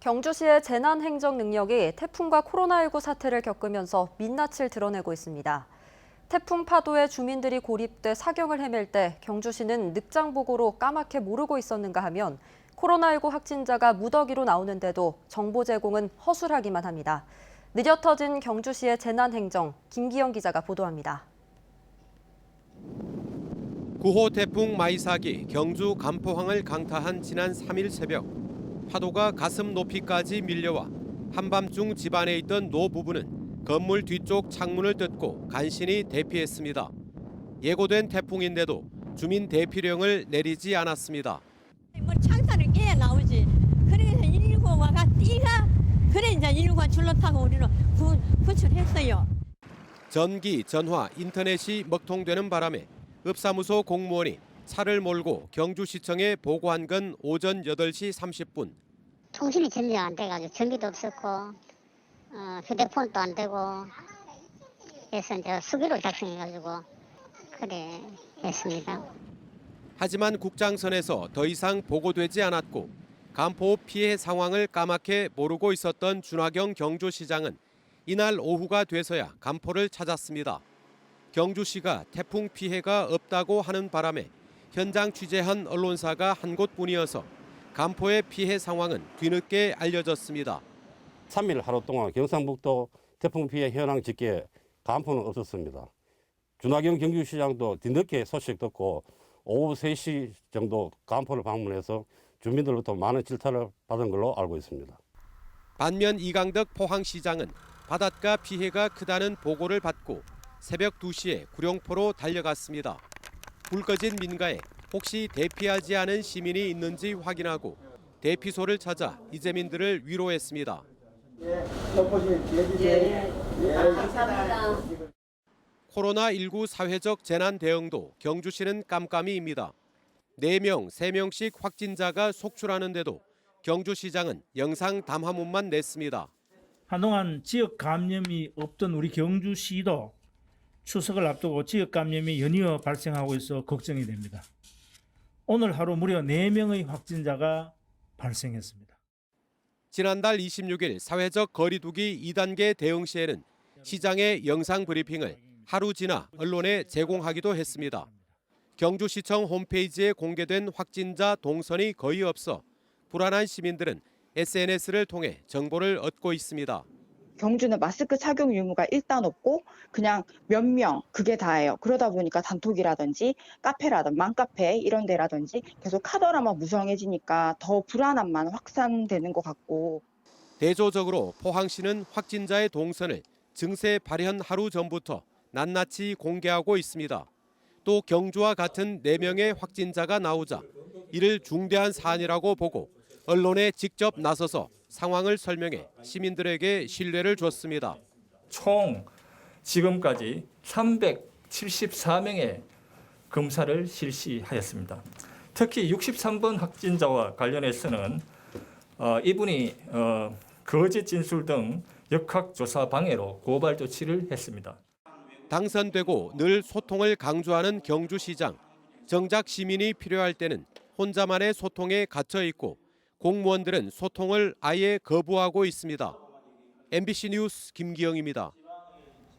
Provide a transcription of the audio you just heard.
경주시의 재난행정 능력이 태풍과 코로나19 사태를 겪으면서 민낯을 드러내고 있습니다. 태풍 파도에 주민들이 고립돼 사경을 헤맬 때 경주시는 늑장보고로 까맣게 모르고 있었는가 하면 코로나19 확진자가 무더기로 나오는데도 정보 제공은 허술하기만 합니다. 느려 터진 경주시의 재난행정, 김기영 기자가 보도합니다. 9호 태풍 마이삭이 경주 간포항을 강타한 지난 3일 새벽, 파도가 가슴 높이까지 밀려와 한밤중 집안에 있던 노 부부는 건물 뒤쪽 창문을 뜯고 간신히 대피했습니다. 예고된 태풍인데도 주민 대피령을 내리지 않았습니다. 뭐 창살을 깨야 나오지. 그래서 119 와가 띠가 그래 이제 119가 줄로 타고 우리는 구출했어요. 전기, 전화, 인터넷이 먹통되는 바람에 읍사무소 공무원이 차를 몰고 경주시청에 보고한 건 오전 8시 30분. 통신이 전혀 안 돼가지고 전기도 없었고 휴대폰도 안 되고 그래서 이제 수기로 작성해가지고 그래 했습니다. 하지만 국장선에서 더 이상 보고되지 않았고 간포 피해 상황을 까맣게 모르고 있었던 준하경 경주시장은 이날 오후가 돼서야 간포를 찾았습니다. 경주시가 태풍 피해가 없다고 하는 바람에 현장 취재한 언론사가 한 곳뿐이어서 간포의 피해 상황은 뒤늦게 알려졌습니다. 3일 하루 동안 경상북도 태풍 피해 현황 집계에 간포는 없었습니다. 준하경 경주시장도 뒤늦게 소식 듣고 오후 3시 정도 간포를 방문해서 주민들로부터 많은 질타를 받은 걸로 알고 있습니다. 반면 이강덕 포항시장은 바닷가 피해가 크다는 보고를 받고 새벽 2시에 구룡포로 달려갔습니다. 불 꺼진 민가에 혹시 대피하지 않은 시민이 있는지 확인하고 대피소를 찾아 이재민들을 위로했습니다. 코로나19 사회적 재난 대응도 경주시는 깜깜이입니다. 4명, 3명씩 확진자가 속출하는데도 경주시장은 영상 담화문만 냈습니다. 한동안 지역 감염이 없던 우리 경주시도 추석을 앞두고 지역 감염이 연이어 발생하고 있어 걱정이 됩니다. 오늘 하루 무려 4명의 확진자가 발생했습니다. 지난달 26일 사회적 거리두기 2단계 대응 시에는 시장의 영상 브리핑을 하루 지나 언론에 제공하기도 했습니다. 경주시청 홈페이지에 공개된 확진자 동선이 거의 없어 불안한 시민들은 SNS를 통해 정보를 얻고 있습니다. 경주는 마스크 착용 유무가 일단 없고 그냥 몇 명 그게 다예요. 그러다 보니까 단톡이라든지 카페라든지 맘카페 이런 데라든지 계속 하더라만 무성해지니까 더 불안함만 확산되는 것 같고. 대조적으로 포항시는 확진자의 동선을 증세 발현 하루 전부터 낱낱이 공개하고 있습니다. 또 경주와 같은 4명의 확진자가 나오자 이를 중대한 사안이라고 보고 언론에 직접 나서서 상황을 설명해 시민들에게 신뢰를 줬습니다. 총 지금까지 374명의 검사를 실시하였습니다. 특히 63번 확진자와 관련해서는 이분이 거짓 진술 등 역학조사 방해로 고발 조치를 했습니다. 당선되고 늘 소통을 강조하는 경주시장. 정작 시민이 필요할 때는 혼자만의 소통에 갇혀 있고 공무원들은 소통을 아예 거부하고 있습니다. MBC 뉴스 김기영입니다.